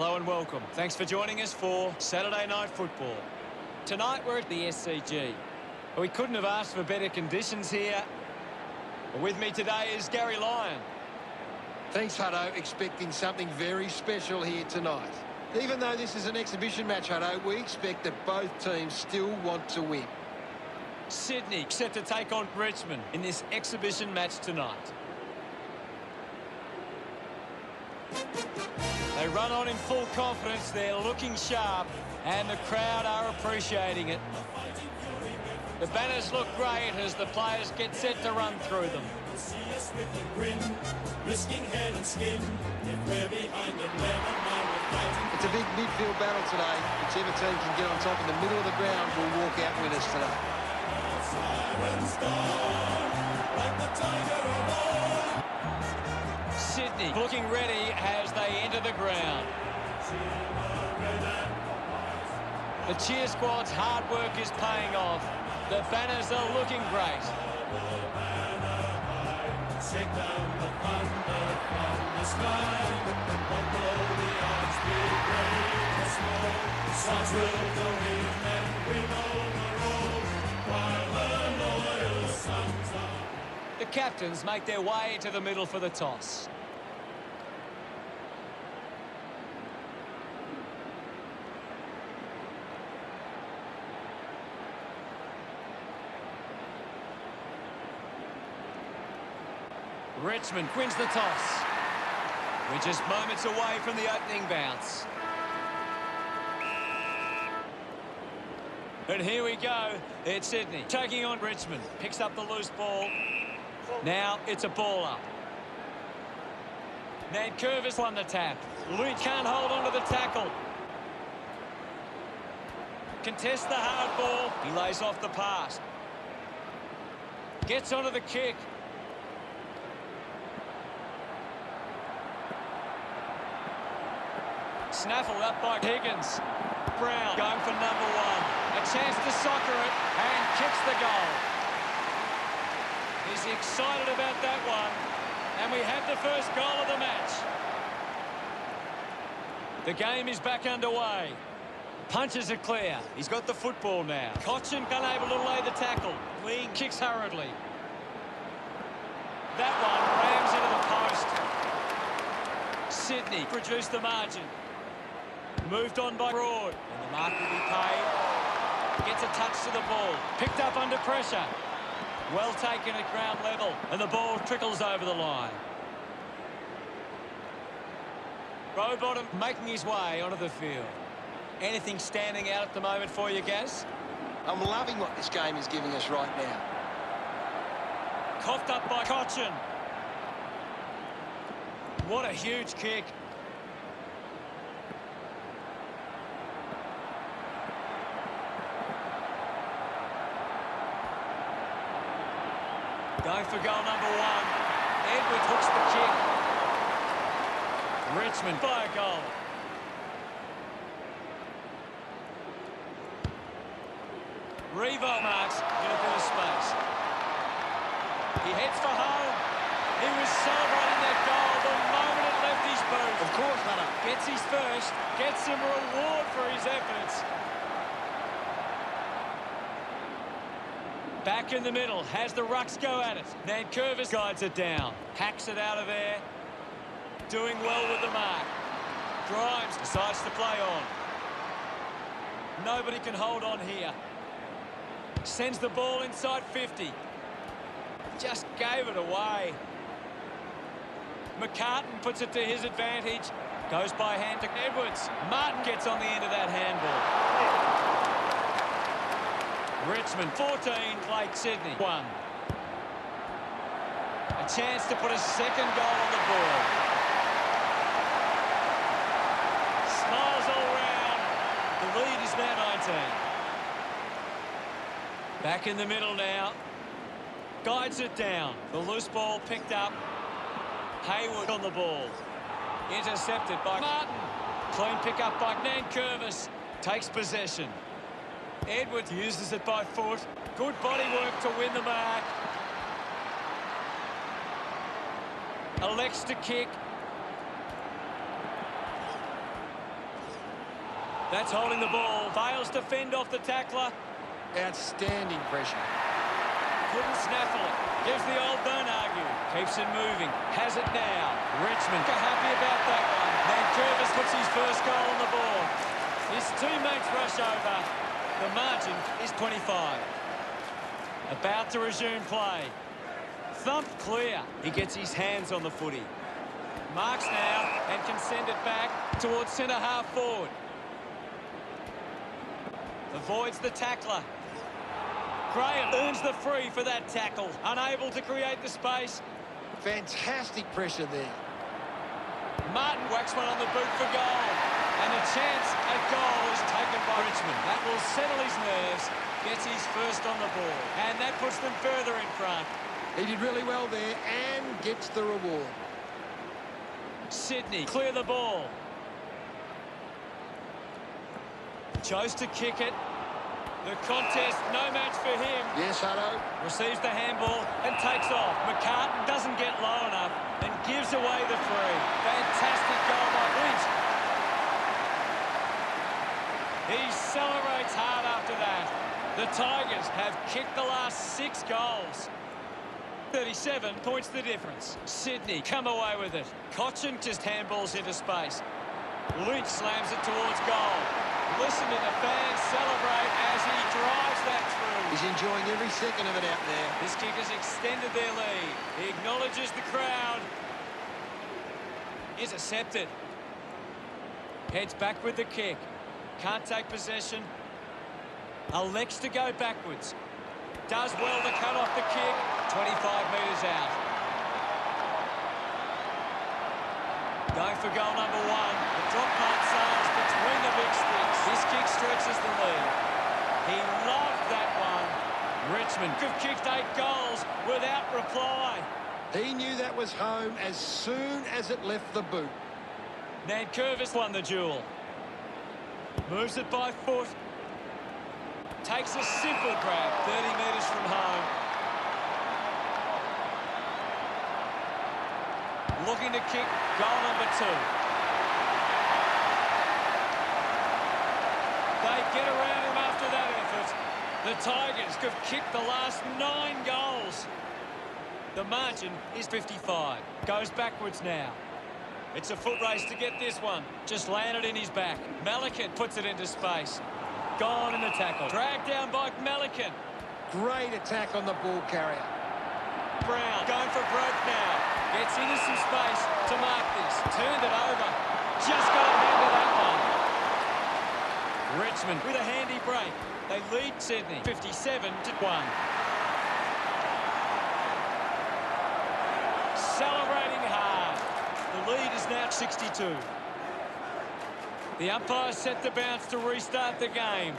Hello and welcome. Thanks for joining us for Saturday Night Football. Tonight we're at the SCG. We couldn't have asked for better conditions here. With me today is Gary Lyon. Thanks, Hutto. Expecting something very special here tonight. Even though this is an exhibition match, Hutto, we expect that both teams still want to win. Sydney set to take on Richmond in this exhibition match tonight. They run on in full confidence, they're looking sharp, and the crowd are appreciating it. The banners look great as the players get set to run through them. It's a big midfield battle today. Whichever team can get on top in the middle of the ground will walk out winners today. Sydney looking ready as they enter the ground. The cheer squad's hard work is paying off. The banners are looking great. The captains make their way to the middle for the toss. Richmond wins the toss. We're just moments away from the opening bounce. And here we go. It's Sydney taking on Richmond. Picks up the loose ball. Now it's a ball up. Nankervis won the tap. Louis can't hold on to the tackle. Contests the hard ball. He lays off the pass. Gets onto the kick. Snaffled up by Higgins. Brown going for number one. A chance to soccer it and kicks the goal. He's excited about that one. And we have the first goal of the match. The game is back underway. Punches are clear. He's got the football now. Cochin unable to lay the tackle. Lee kicks hurriedly. That one rams into the post. Sydney produced the margin. Moved on by Broad. And the mark will be paid. Gets a touch to the ball. Picked up under pressure. Well taken at ground level. And the ball trickles over the line. Rowbottom making his way onto the field. Anything standing out at the moment for you, Gaz? I'm loving what this game is giving us right now. Coughed up by Cochin. What a huge kick. Going for goal number one. Edwards hooks the kick. Richmond by a goal. Revo marks in a bit of space. He heads for home. He was celebrating that goal the moment it left his boot. Of course, Hunter. Gets his first. Gets some reward for his efforts. Back in the middle, has the rucks go at it. Nankervis guides it down. Hacks it out of there. Doing well with the mark. Grimes decides to play on. Nobody can hold on here. Sends the ball inside 50. Just gave it away. McCartan puts it to his advantage. Goes by hand to Edwards. Martin gets on the end of that handball. Richmond 14, Lake Sydney 1. A chance to put a second goal on the board. Smiles all round. The lead is now 19. Back in the middle now. Guides it down. The loose ball picked up. Hayward on the ball. Intercepted by Martin. Clean pick up by Nankervis. Takes possession. Edwards uses it by foot. Good body work to win the mark. Elects to kick. That's holding the ball. Fails to fend off the tackler. Outstanding pressure. Couldn't snaffle it. Gives the old don't argue. Keeps it moving. Has it now. Richmond are happy about that one. Vancouver puts his first goal on the board. His teammates rush over. The margin is 25. About to resume play. Thumped clear. He gets his hands on the footy. Marks now and can send it back towards centre half forward. Avoids the tackler. Graham earns the free for that tackle. Unable to create the space. Fantastic pressure there. Martin whacks one on the boot for goal. And a chance at goal is taken by Richmond. That will settle his nerves. Gets his first on the ball. And that puts them further in front. He did really well there and gets the reward. Sydney clear the ball. Chose to kick it. The contest, no match for him. Yes, Hutto. Receives the handball and takes off. McCartan doesn't get low enough and gives away the free. Fantastic goal by Lynch. He celebrates hard after that. The Tigers have kicked the last 6 goals. 37 points the difference. Sydney come away with it. Cochin just handballs into space. Lynch slams it towards goal. Listen to the fans celebrate as he drives that through. He's enjoying every second of it out there. This kick has extended their lead. He acknowledges the crowd. Intercepted. Heads back with the kick. Can't take possession. Elects to go backwards. Does well to cut off the kick. 25 metres out. Going for goal number 1. The drop part sails between the big sticks. This kick stretches the lead. He loved that one. Richmond have kicked 8 goals without reply. He knew that was home as soon as it left the boot. Nankervis won the duel. Moves it by foot. Takes a simple grab, 30 metres from home. Looking to kick goal number 2. They get around him after that effort. The Tigers have kicked the last 9 goals. The margin is 55. Goes backwards now. It's a foot race to get this one. Just landed in his back. Malikan puts it into space. Gone in the tackle. Dragged down by Malikan. Great attack on the ball carrier. Brown going for broke now. Gets into some space to mark this. Turned it over. Just got a hand of that one. Richmond with a handy break. They lead Sydney 57-1. Celebrating hard. The lead is now 62. The umpire set the bounce to restart the game.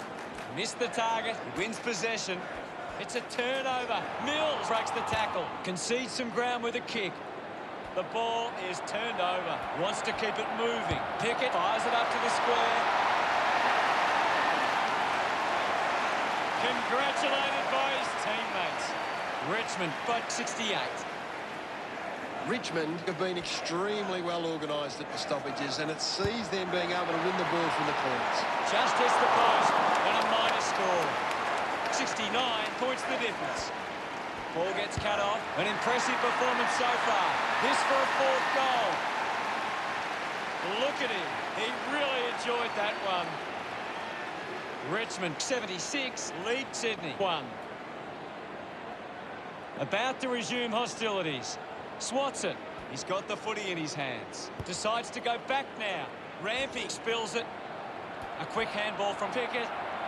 Missed the target. Wins possession. It's a turnover. Mills breaks the tackle. Concedes some ground with a kick. The ball is turned over. Wants to keep it moving. Pickett fires it up to the square. Congratulated by his teammates. Richmond by 68. Richmond have been extremely well organised at the stoppages, and it sees them being able to win the ball from the corners. Just hits the post and a minor score. 69 points the difference. Ball gets cut off. An impressive performance so far. This for a 4th goal. Look at him. He really enjoyed that one. Richmond 76, lead Sydney 1. About to resume hostilities. Swats it. He's got the footy in his hands. Decides to go back now. Rampy spills it. A quick handball from Pickett.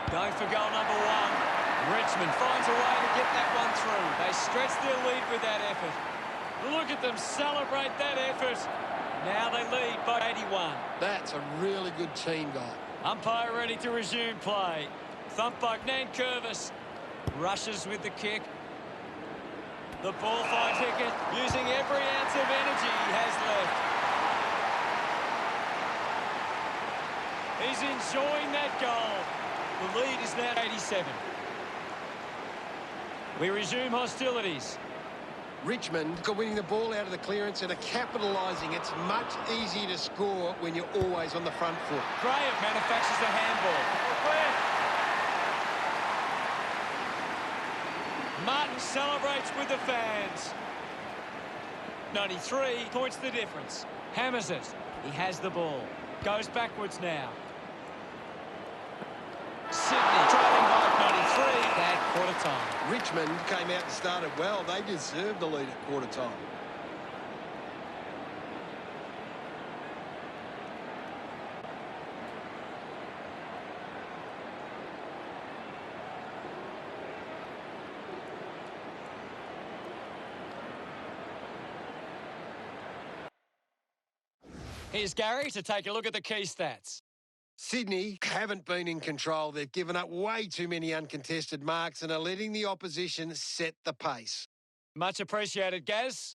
Going for goal number 1. Richmond finds a way to get that one through. They stretch their lead with that effort. Look at them celebrate that effort. Now they lead by 81. That's a really good team goal. Umpire ready to resume play. Thump by Nankervis. Rushes with the kick. The ball finds Pickett, using every ounce of energy he has left. He's enjoying that goal. The lead is now 87. We resume hostilities. Richmond are winning the ball out of the clearance and are capitalising. It's much easier to score when you're always on the front foot. Graham manufactures a handball. Martin celebrates with the fans. 93 points the difference. Hammers it. He has the ball. Goes backwards now. Sydney trailing by 93 at quarter time. Richmond came out and started well. They deserved the lead at quarter time. Here's Gary to take a look at the key stats. Sydney haven't been in control. They've given up way too many uncontested marks and are letting the opposition set the pace. Much appreciated, Gaz.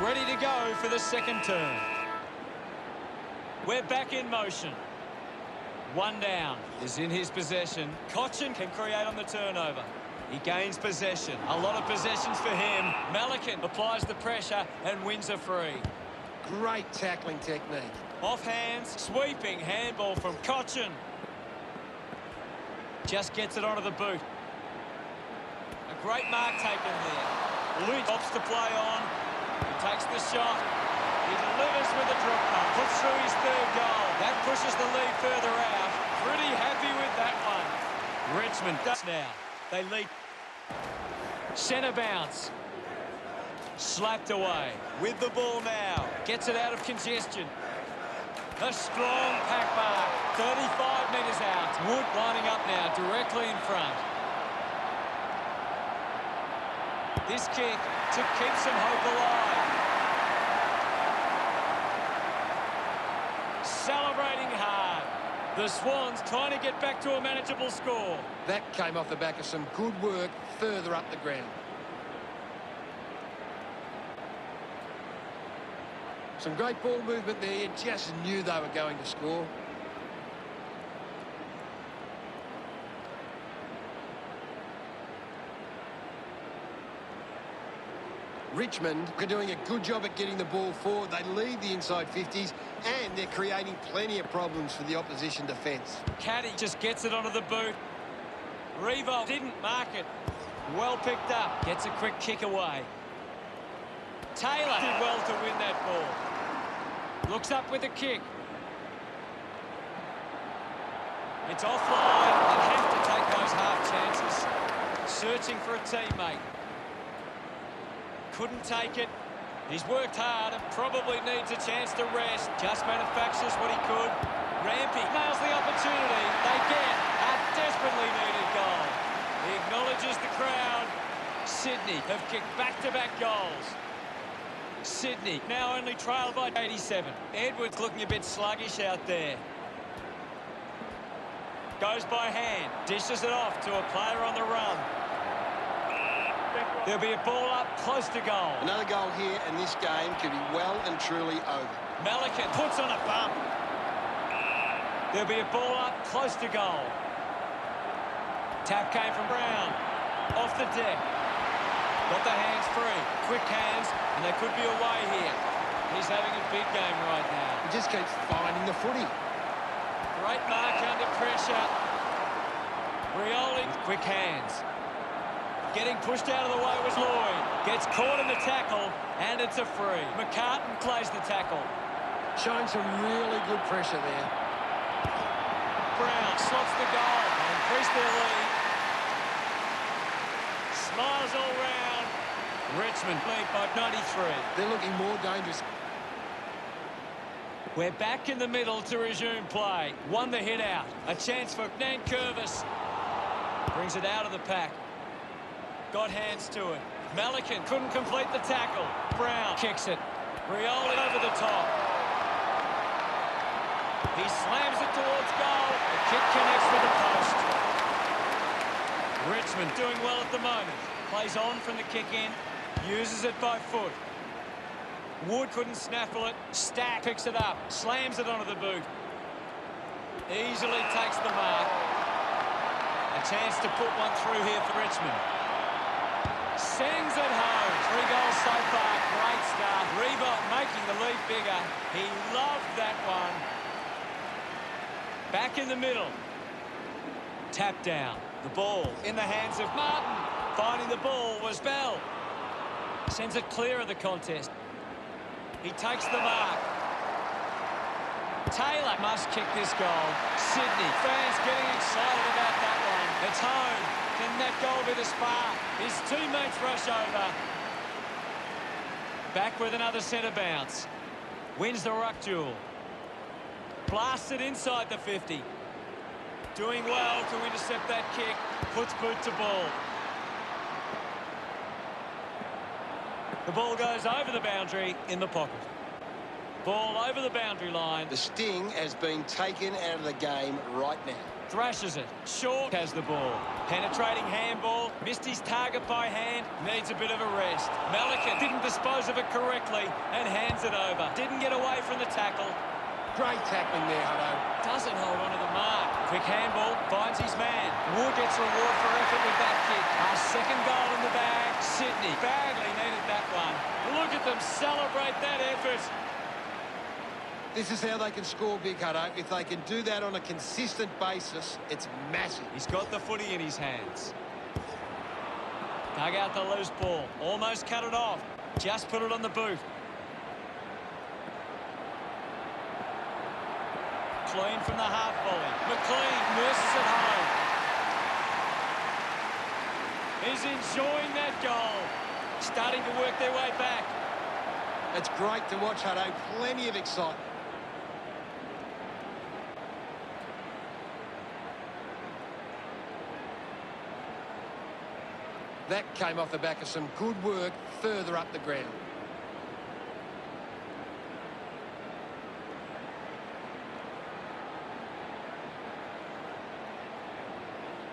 Ready to go for the second turn. We're back in motion. One down is in his possession. Cochin can create on the turnover. He gains possession. A lot of possessions for him. Malikan applies the pressure and wins a free. Great tackling technique. Off hands, sweeping handball from Cochin. Just gets it onto the boot. A great mark taken there. Lynch opts to play on. He takes the shot. He delivers with a drop punt. Puts through his third goal. That pushes the lead further out. Pretty happy with that one. Richmond does now. They lead. Centre bounce. Slapped away. With the ball now. Gets it out of congestion. A strong pack mark. 35 metres out. Wood lining up now directly in front. This kick to keep some hope alive. Celebrating hard. The Swans trying to get back to a manageable score. That came off the back of some good work further up the ground. Some great ball movement there. You just knew they were going to score. Richmond are doing a good job at getting the ball forward. They lead the inside 50s and they're creating plenty of problems for the opposition defence. Caddy just gets it onto the boot. Revo didn't mark it. Well picked up. Gets a quick kick away. Taylor did well to win that ball. Looks up with a kick. It's offline. They have to take those half chances. Searching for a teammate. Couldn't take it. He's worked hard and probably needs a chance to rest. Just manufactures what he could. Rampy nails the opportunity. They get a desperately needed goal. He acknowledges the crowd. Sydney have kicked back-to-back goals. Sydney now only trailed by 87. Edwards looking a bit sluggish out there. Goes by hand. Dishes it off to a player on the run. There'll be a ball up close to goal. Another goal here and this game could be well and truly over. Malikan puts on a bump. There'll be a ball up close to goal. Tap came from Brown. Off the deck. Got the hands free. Quick hands, and they could be away here. He's having a big game right now. He just keeps finding the footy. Great mark under pressure. Rioli with quick hands. Getting pushed out of the way was Lloyd. Gets caught in the tackle, and it's a free. McCartan plays the tackle. Showing some really good pressure there. Brown slots the goal and increase their lead. Smiles all round. Richmond lead by 93. They're looking more dangerous. We're back in the middle to resume play. Won the hit out. A chance for Nankervis. Brings it out of the pack. Got hands to it. Malikan couldn't complete the tackle. Brown kicks it. Rioli over the top. He slams it towards goal. The kick connects with the post. Richmond doing well at the moment. Plays on from the kick in. Uses it by foot. Wood couldn't snaffle it. Stack picks it up. Slams it onto the boot. Easily takes the mark. A chance to put one through here for Richmond. Sends it home. 3 goals so far. Great start. Reebok making the lead bigger. He loved that one. Back in the middle. Tap down. The ball in the hands of Martin. Finding the ball was Bell. Sends it clear of the contest. He takes the mark. Taylor must kick this goal. Sydney fans getting excited about that one. It's home. Can that goal be the spark? His teammates rush over. Back with another centre bounce. Wins the ruck duel. Blasted inside the 50. Doing well to intercept that kick. Puts boot to ball. The ball goes over the boundary in the pocket. Ball over the boundary line. The sting has been taken out of the game right now. Thrashes it. Short has the ball. Penetrating handball. Missed his target by hand. Needs a bit of a rest. Malikan didn't dispose of it correctly and hands it over. Didn't get away from the tackle. Great tackling there, Hutto. Doesn't hold on to the mark. Quick handball. Finds his man. Wood gets reward for effort with that kick. Our second goal in the bag. Sydney badly needed that one. Look at them celebrate that effort. This is how they can score big, Hutto. If they can do that on a consistent basis, it's massive. He's got the footy in his hands. Dug out the loose ball. Almost cut it off. Just put it on the boot. Clean from the half volley. McLean nurses it home. He's enjoying that goal. Starting to work their way back. It's great to watch, Hutto. Plenty of excitement. That came off the back of some good work further up the ground.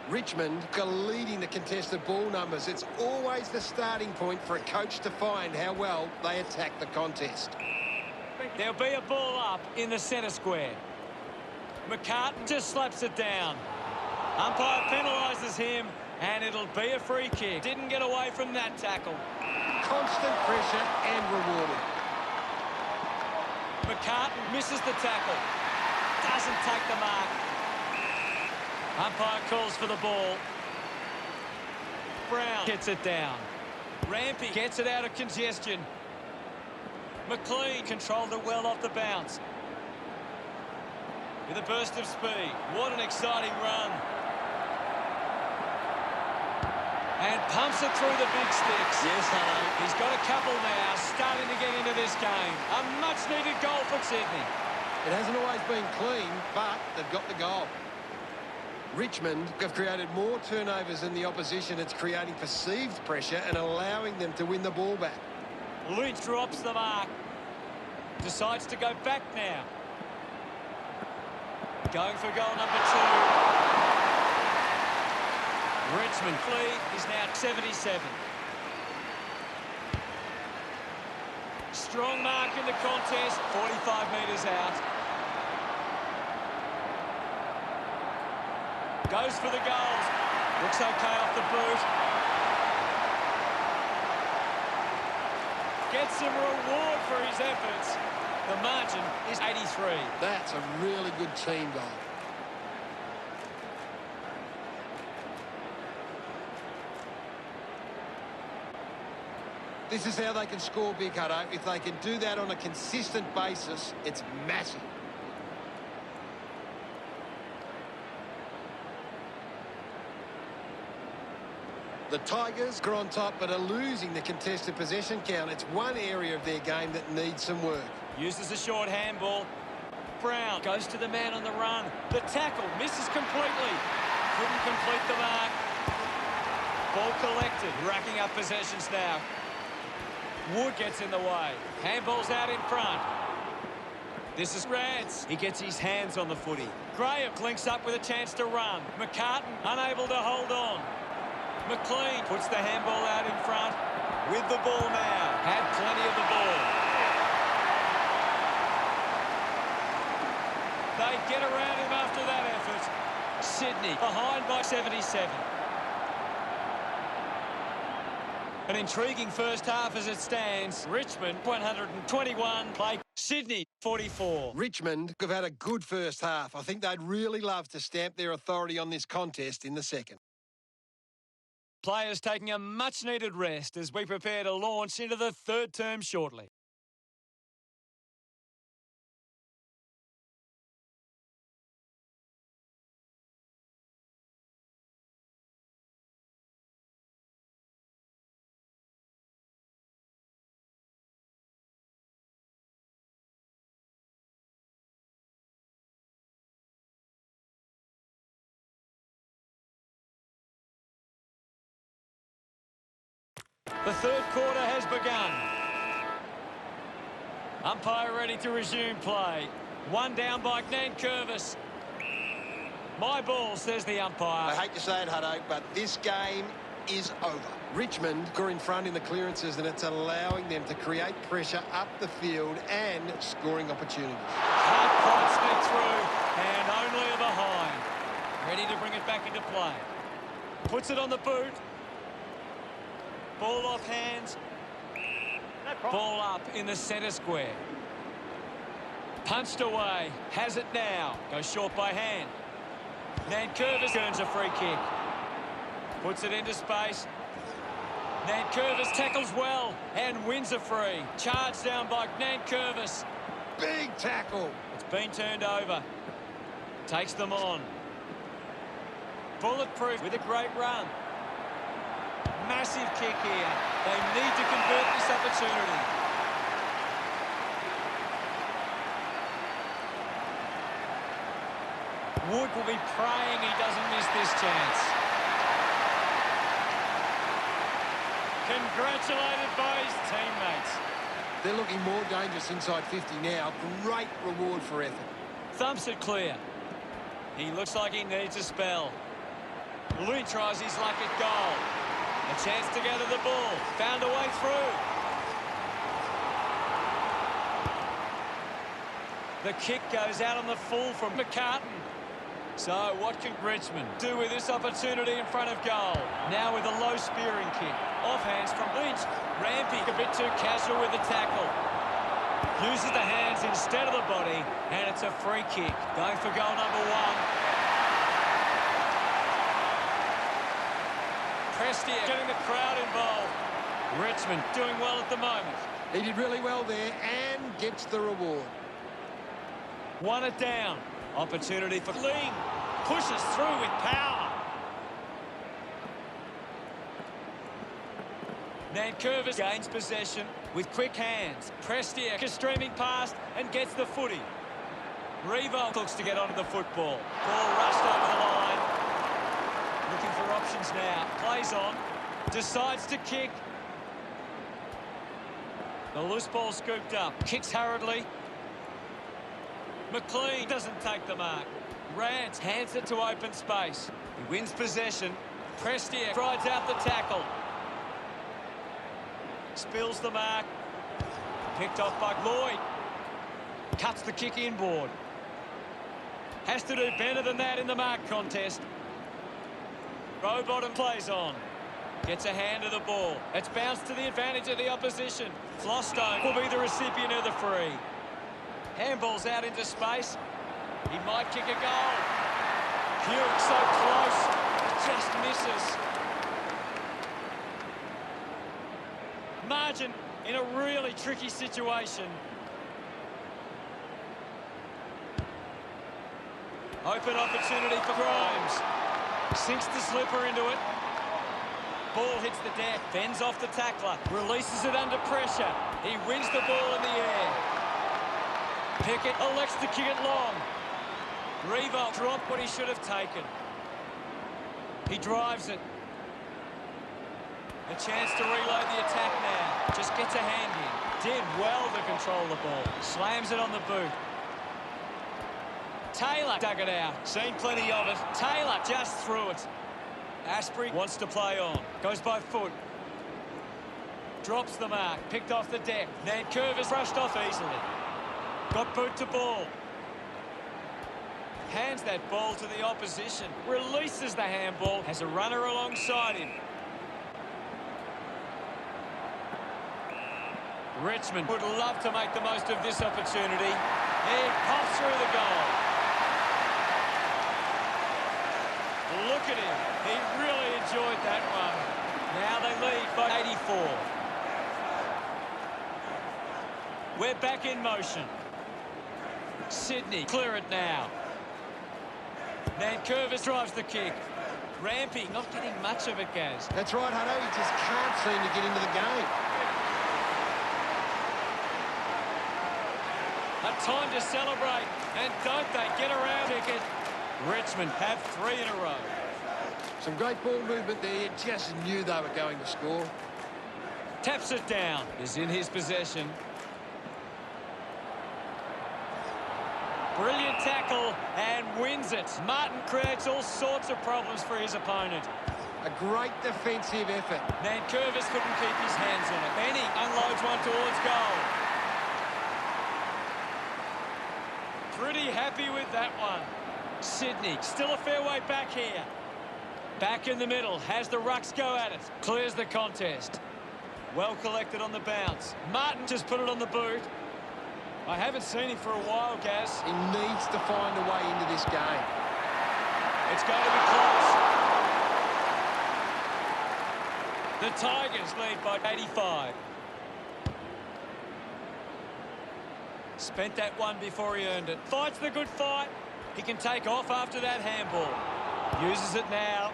Richmond are leading the contested ball numbers. It's always the starting point for a coach to find how well they attack the contest. There'll be a ball up in the centre square. McCartan just slaps it down. Umpire penalises him, and it'll be a free kick. Didn't get away from that tackle. Constant pressure and rewarded. McCartan misses the tackle. Doesn't take the mark. Umpire calls for the ball. Brown gets it down. Rampy gets it out of congestion. McLean controlled it well off the bounce. With a burst of speed. What an exciting run. And pumps it through the big sticks. Yes, Hutto. He's got a couple now, starting to get into this game. A much-needed goal for Sydney. It hasn't always been clean, but they've got the goal. Richmond have created more turnovers than the opposition. It's creating perceived pressure and allowing them to win the ball back. Lynch drops the mark. Decides to go back now. Going for goal number 2. Richmond lead is now 77. Strong mark in the contest, 45 metres out. Goes for the goals. Looks okay off the boot. gets some reward for his efforts. The margin is 83. That's a really good team goal. This is how they can score big, Hutto. If they can do that on a consistent basis, it's massive. The Tigers are on top but are losing the contested possession count. It's one area of their game that needs some work. Uses a short handball. Brown goes to the man on the run. The tackle misses completely. Couldn't complete the mark. Ball collected, racking up possessions now. Wood gets in the way. Handball's out in front. This is Rance. He gets his hands on the footy. Graham links up with a chance to run. McCartan unable to hold on. McLean puts the handball out in front. With the ball now. Had plenty of the ball. They get around him after that effort. Sydney behind by 77. An intriguing first half as it stands. Richmond 121 play. Sydney 44. Richmond have had a good first half. I think they'd really love to stamp their authority on this contest in the second. Players taking a much-needed rest as we prepare to launch into the third term shortly. The third quarter has begun. Umpire ready to resume play. One down by Nankervis. My ball, says the umpire. I hate to say it, Hutto, but this game is over. Richmond are in front in the clearances, and it's allowing them to create pressure up the field and scoring opportunities. Can't quite sneak through, and only a behind. Ready to bring it back into play. Puts it on the boot. Ball off hands. Ball up in the centre square. Punched away. Has it now. Goes short by hand. Nankervis earns a free kick. Puts it into space. Nankervis tackles well and wins a free. Charged down by Nankervis. Big tackle. It's been turned over. Takes them on. Bulletproof with a great run. Massive kick here. They need to convert this opportunity. Wood will be praying he doesn't miss this chance. Congratulated by his teammates. They're looking more dangerous inside 50 now. Great reward for effort. Thumps it clear. He looks like he needs a spell. Louis tries his luck at goal. A chance to gather the ball. Found a way through. The kick goes out on the full from McCartan. So what can Richmond do with this opportunity in front of goal? Now with a low spearing kick. Off hands from Lynch. Rampy a bit too casual with the tackle. Uses the hands instead of the body. And it's a free kick. Going for goal number one. Prestia getting the crowd involved. Richmond doing well at the moment. He did really well there and gets the reward. Won it down. Opportunity for Ling. Pushes through with power. Nankervis gains possession with quick hands. Prestia streaming past and gets the footy. Revo looks to get onto the football. Ball rushed over the line. Looking for options now. Plays on. Decides to kick. The loose ball scooped up. Kicks hurriedly. McLean doesn't take the mark. Rance hands it to open space. He wins possession. Prestia rides out the tackle. Spills the mark. Picked off by Lloyd. Cuts the kick inboard. Has to do better than that in the mark contest. Rowbottom plays on. Gets a hand of the ball. It's bounced to the advantage of the opposition. Flostone will be the recipient of the free. Handball's out into space. He might kick a goal. Hewitt so close. Just misses. Margin in a really tricky situation. Open opportunity for Grimes. Sinks the slipper into it. Ball hits the deck, fends off the tackler, releases it under pressure. He wins the ball in the air. Pickett elects to kick it long. Revolt dropped what he should have taken. He drives it. A chance to reload the attack now. Just gets a hand in. Did well to control the ball. Slams it on the boot. Taylor dug it out. Seen plenty of it. Taylor just threw it. Asprey wants to play on. Goes by foot. Drops the mark. Picked off the deck. Nankervis brushed off easily. Got boot to ball. Hands that ball to the opposition. Releases the handball. Has a runner alongside him. Richmond would love to make the most of this opportunity. He pops through the goal. Look at him. He really enjoyed that one. Now they lead by 84. We're back in motion. Sydney clear it now. Nankervis drives the kick. Rampy not getting much of it, Gaz. That's right, Hutto. He just can't seem to get into the game. A time to celebrate. And don't they get around Pickett. Richmond have 3 in a row. Some great ball movement there. You just knew they were going to score. Taps it down. Is in his possession. Brilliant tackle and wins it. Martin creates all sorts of problems for his opponent. A great defensive effort. Nankervis couldn't keep his hands on it. Benny unloads one towards goal. Pretty happy with that one. Sydney still a fair way back here. Back in the middle. Has the rucks go at it. Clears the contest. Well collected on the bounce. Martin just put it on the boot. I haven't seen him for a while, Gaz. He needs to find a way into this game. It's going to be close. The Tigers lead by 85. Spent that one before he earned it. Fights the good fight. He can take off after that handball. Uses it now.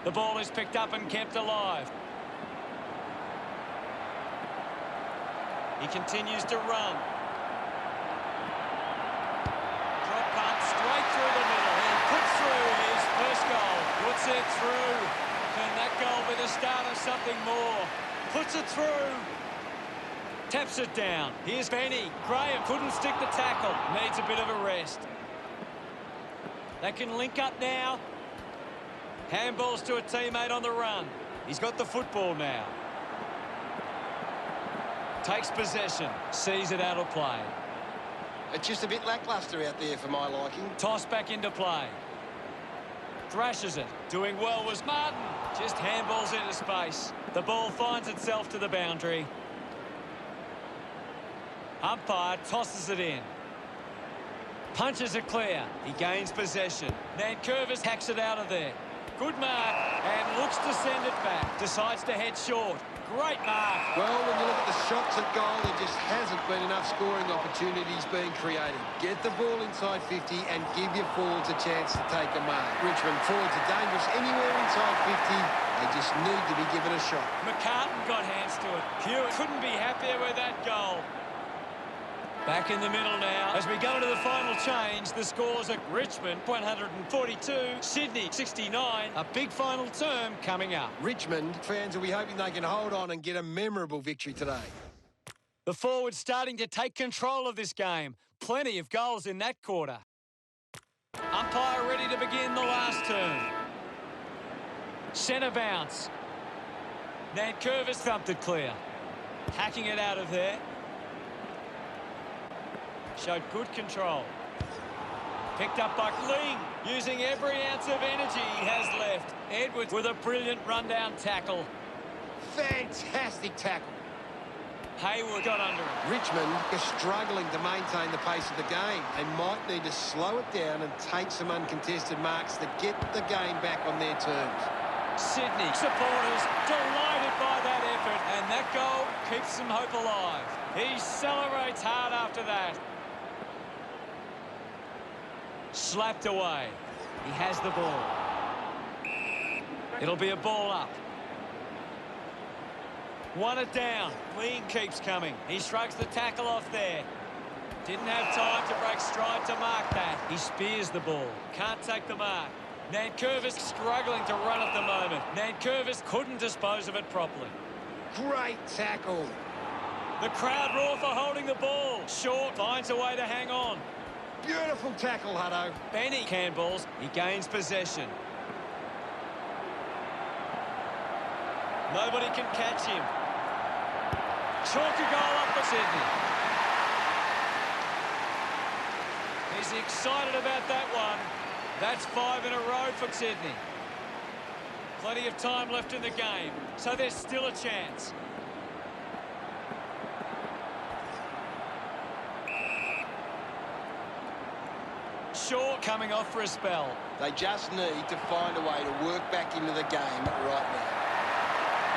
The ball is picked up and kept alive. He continues to run. Drop punt straight through the middle. He puts through his first goal. Puts it through. Can that goal be the start of something more? Puts it through. Taps it down. Here's Benny. Graham couldn't stick the tackle. Needs a bit of a rest. They can link up now. Handballs to a teammate on the run. He's got the football now. Takes possession. Sees it out of play. It's just a bit lacklustre out there for my liking. Toss back into play. Thrashes it. Doing well was Martin. Just handballs into space. The ball finds itself to the boundary. Umpire tosses it in. Punches it clear. He gains possession. Nankervis hacks it out of there. Good mark and looks to send it back. Decides to head short. Great mark. Well, when you look at the shots at goal, there just hasn't been enough scoring opportunities being created. Get the ball inside 50 and give your forwards a chance to take a mark. Richmond forwards are dangerous anywhere inside 50. They just need to be given a shot. McCartan got hands to it. Hewitt couldn't be happier with that goal. Back in the middle now. As we go to the final change, the scores at Richmond 142, Sydney 69. A big final term coming up. Richmond fans will be hoping they can hold on and get a memorable victory today. The forwards starting to take control of this game. Plenty of goals in that quarter. Umpire ready to begin the last term. Centre bounce. Nankervis thumped it clear. Hacking it out of there. Showed good control. Picked up by Ling, using every ounce of energy he has left. Edwards with a brilliant rundown tackle. Fantastic tackle. Hayward got under it. Richmond is struggling to maintain the pace of the game. They might need to slow it down and take some uncontested marks to get the game back on their terms. Sydney supporters delighted by that effort, and that goal keeps some hope alive. He celebrates hard after that. Slapped away. He has the ball. It'll be a ball up. Won it down. Lean keeps coming. He shrugs the tackle off there. Didn't have time to break stride to mark that. He spears the ball. Can't take the mark. Nankervis struggling to run at the moment. Nankervis couldn't dispose of it properly. Great tackle. The crowd roar for holding the ball. Short finds a way to hang on. Beautiful tackle, Hutto. Benny handballs. He gains possession. Nobody can catch him. Chalk a goal up for Sydney. He's excited about that one. That's 5 in a row for Sydney. Plenty of time left in the game, so there's still a chance. Shaw coming off for a spell. They just need to find a way to work back into the game right now.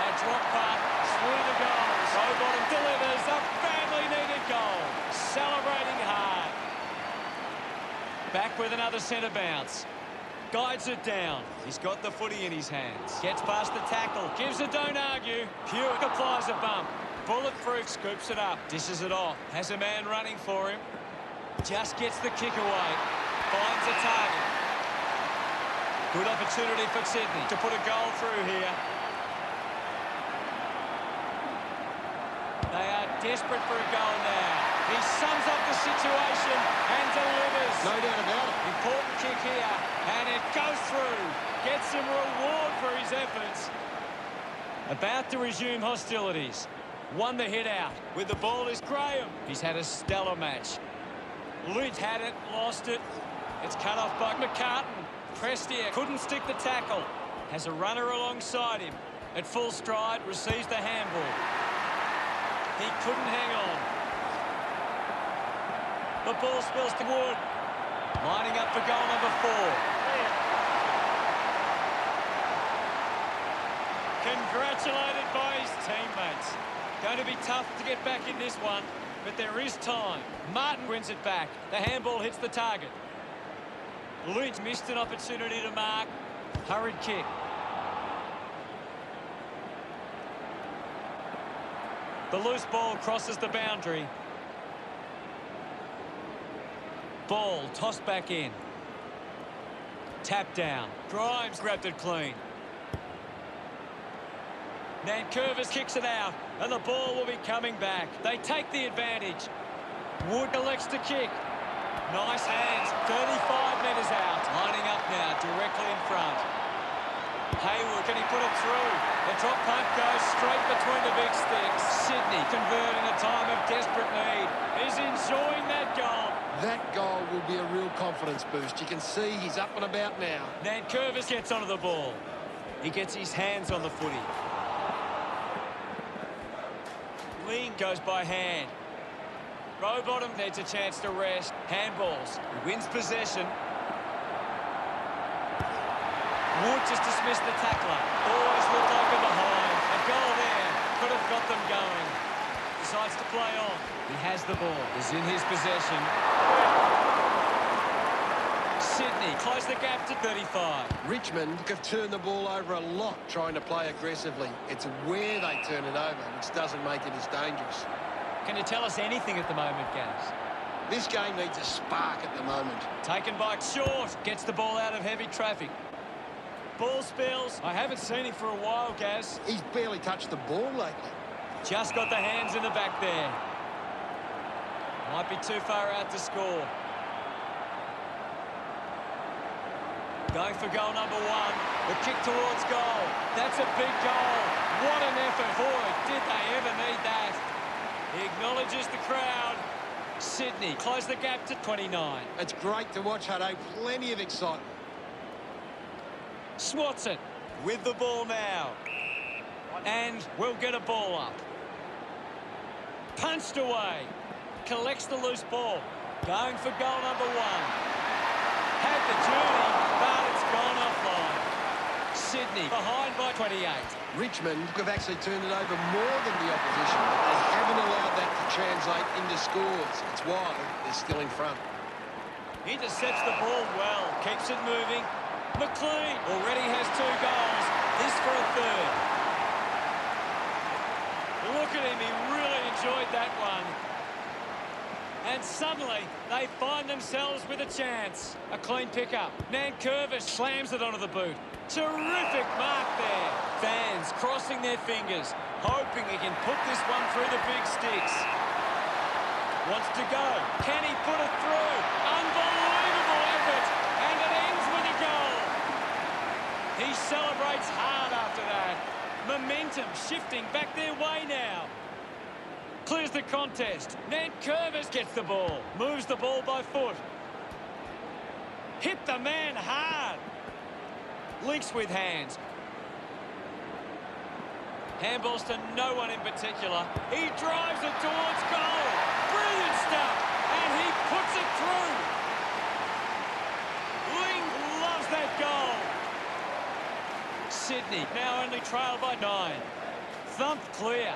A drop punt through the goals. Bottom delivers a badly-needed goal. Celebrating hard. Back with another centre bounce. Guides it down. He's got the footy in his hands. Gets past the tackle. Gives a don't argue. Hewitt applies a bump. Bulletproof scoops it up. Dishes it off. Has a man running for him. Just gets the kick away. Finds a target. Good opportunity for Sydney to put a goal through here. They are desperate for a goal now. He sums up the situation and delivers. No doubt about it. Important kick here, and it goes through. Gets some reward for his efforts. About to resume hostilities. Won the hit out. With the ball is Graham. He's had a stellar match. Lynch had it, lost it. It's cut off by McCartan. Pressed here, couldn't stick the tackle. Has a runner alongside him. At full stride, receives the handball. He couldn't hang on. The ball spills to Wood. Lining up for goal number 4. Congratulated by his teammates. Going to be tough to get back in this one, but there is time. Martin wins it back. The handball hits the target. Lynch missed an opportunity to mark. Hurried kick. The loose ball crosses the boundary. Ball tossed back in. Tap down. Grimes grabbed it clean. Nankervis kicks it out, and the ball will be coming back. They take the advantage. Wood elects to kick. Nice hands. 35 metres out. Lining up now, directly in front. Hayward, can he put it through? The drop punt goes straight between the big sticks. Sydney converting a time of desperate need. He's enjoying that goal. That goal will be a real confidence boost. You can see he's up and about now. Nankervis gets onto the ball. He gets his hands on the footy. Lean goes by hand. Rowbottom needs a chance to rest. Handballs. He wins possession. Wood just dismissed the tackler. Always looked like a behind. A goal there could have got them going. Decides to play on. He has the ball. Is in his possession. Sydney close the gap to 35. Richmond have turned the ball over a lot trying to play aggressively. It's where they turn it over which doesn't make it as dangerous. Can you tell us anything at the moment, Gaz? This game needs a spark at the moment. Taken by Short. Gets the ball out of heavy traffic. Ball spills. I haven't seen him for a while, Gaz. He's barely touched the ball lately. Just got the hands in the back there. Might be too far out to score. Going for goal number 1. The kick towards goal. That's a big goal. What an effort. Boy, did they ever need that. He acknowledges the crowd. Sydney close the gap to 29. It's great to watch, Hutto. Plenty of excitement. Swats it with the ball now. And we'll get a ball up. Punched away. Collects the loose ball. Going for goal number 1. Had the journey, but it's gone offline. Sydney behind by 28. Richmond have actually turned it over more than the opposition, but they haven't allowed that to translate into scores. It's why they're still in front. Intercepts the ball well. Keeps it moving. McLean already has 2 goals. This for a 3rd. Look at him. He really enjoyed that one. And suddenly, they find themselves with a chance. A clean pickup. Nankervis slams it onto the boot. Terrific mark there. Fans crossing their fingers, hoping he can put this one through the big sticks. Wants to go. Can he put it through? Unbelievable effort. And it ends with a goal. He celebrates hard after that. Momentum shifting back their way now. Clears the contest. Nankervis gets the ball. Moves the ball by foot. Hit the man hard. Links with hands. Handballs to no one in particular. He drives it towards goal. Brilliant stuff. And he puts it through. Ling loves that goal. Sydney now only trailed by 9. Thumped clear.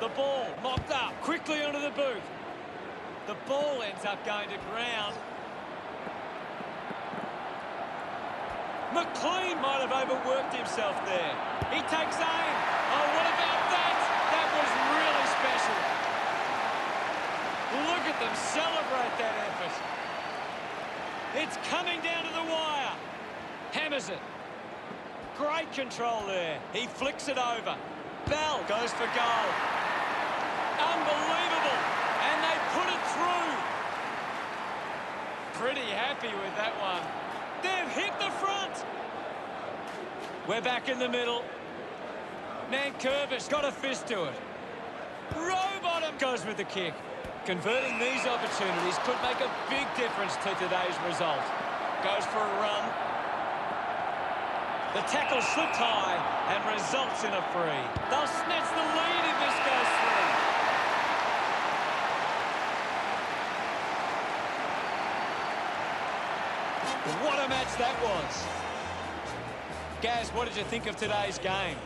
The ball mopped up quickly onto the boot. The ball ends up going to ground. McLean might have overworked himself there. He takes aim. Oh, what about that? That was really special. Look at them celebrate that effort. It's coming down to the wire. Hammers it. Great control there. He flicks it over. Bell goes for goal. Unbelievable. And they put it through. Pretty happy with that one. They've hit the front. We're back in the middle. Nankervis got a fist to it. Rowbottom goes with the kick. Converting these opportunities could make a big difference to today's result. Goes for a run. The tackle slipped high and results in a free. They'll snatch the lead if this goes through. What a match that was. Gaz, what did you think of today's game?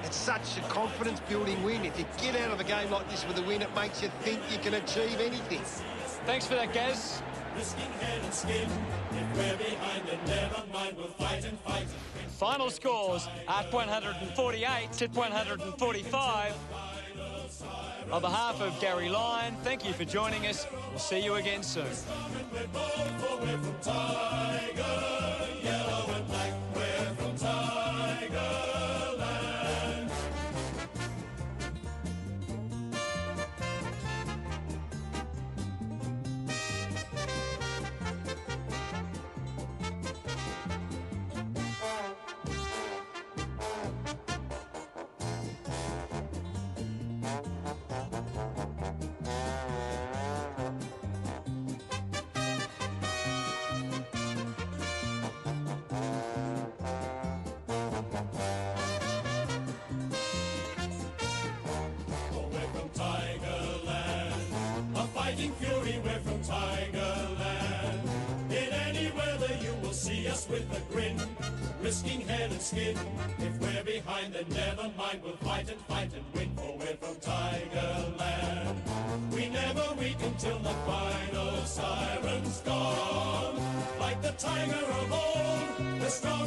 It's such a confidence-building win. If you get out of a game like this with a win, it makes you think you can achieve anything. Thanks for that, Gaz. Risking head and skin. If we're behind, then never mind. We'll fight and fight. Final scores at 148 to 145. On behalf of Gary Lyon, thank you for joining us. We'll see you again soon. Fighting fury, we're from Tigerland. In any weather you will see us with a grin, risking head and skin. If we're behind, then never mind, we'll fight and win, for we're from Tigerland. We never weak until the final siren's gone. Like the tiger of old, the strong